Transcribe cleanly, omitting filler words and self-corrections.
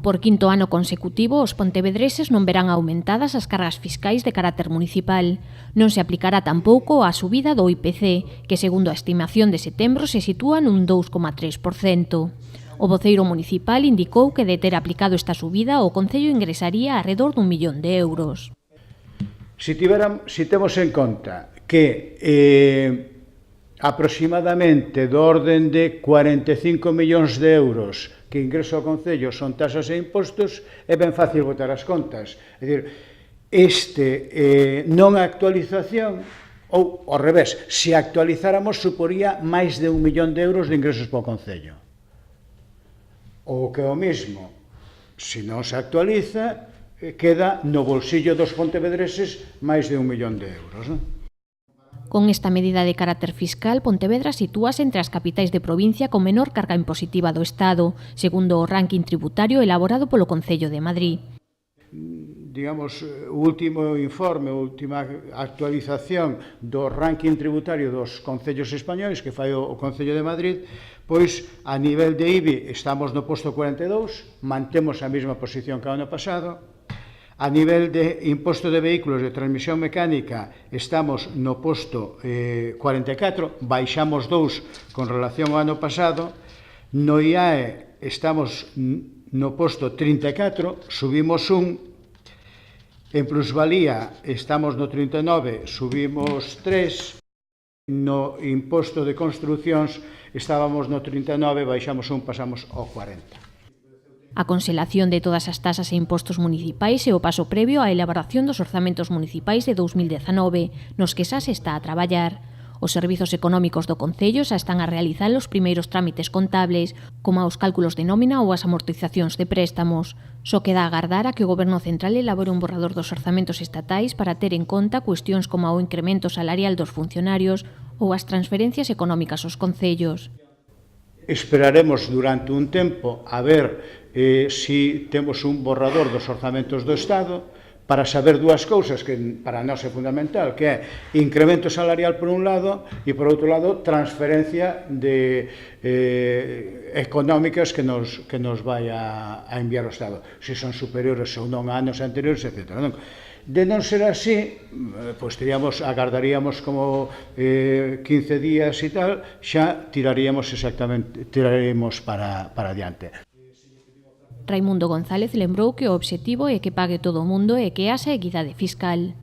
Por quinto ano consecutivo, os pontevedreses non verán aumentadas as cargas fiscais de carácter municipal. Non se aplicará tampouco a subida do IPC, que segundo a estimación de setembro se sitúa nun 2,3%. O voceiro municipal indicou que de ter aplicado esta subida o Concello ingresaría arredor dun 1.000.000 de euros. Si temos en conta que aproximadamente do orden de 45 millóns de euros que ingresa o Concello son taxas e impostos, é ben fácil botar as contas. É dicir, non actualización, ou ao revés, se actualizáramos suporía máis de 1.000.000 de euros de ingresos para o Concello. Ou que é o mesmo, se non se actualiza, queda no bolsillo dos pontevedreses máis de 1.000.000 de euros, non? Con esta medida de carácter fiscal, Pontevedra sitúase entre as capitais de provincia con menor carga impositiva do Estado, segundo o ranking tributario elaborado polo Concello de Madrid. Digamos, o último informe, a última actualización do ranking tributario dos concellos españois que fai o Concello de Madrid, pois a nivel de IBI estamos no posto 42, mantemos a mesma posición que o ano pasado. A nivel de imposto de vehículos de transmisión mecánica estamos no posto 44, baixamos 2 con relación ao ano pasado. No IAE estamos no posto 34, subimos 1. En plusvalía estamos no 39, subimos 3. No imposto de construcións estábamos no 39, baixamos 1, pasamos ao 40. A conselación de todas as tasas e impostos municipais é o paso previo á elaboración dos orzamentos municipais de 2019, nos que xa se está a traballar. Os servizos económicos do Concello xa están a realizar os primeiros trámites contables, como os cálculos de nómina ou as amortizacións de préstamos. Só queda agardar a que o Goberno Central elabore un borrador dos orzamentos estatais para ter en conta cuestións como o incremento salarial dos funcionarios ou as transferencias económicas aos concellos. Esperaremos durante un tempo a ver se temos un borrador dos orzamentos do Estado para saber dúas cousas que para nós é fundamental, que é incremento salarial por un lado e por outro lado transferencia de económicas que nos vai a enviar o Estado, se son superiores ou non a anos anteriores, etc. De non ser así, pois agardaríamos como 15 días e tal, xa tiraremos para adiante. Raimundo González lembrou que o obxectivo é que pague todo o mundo e que haxa equidade fiscal.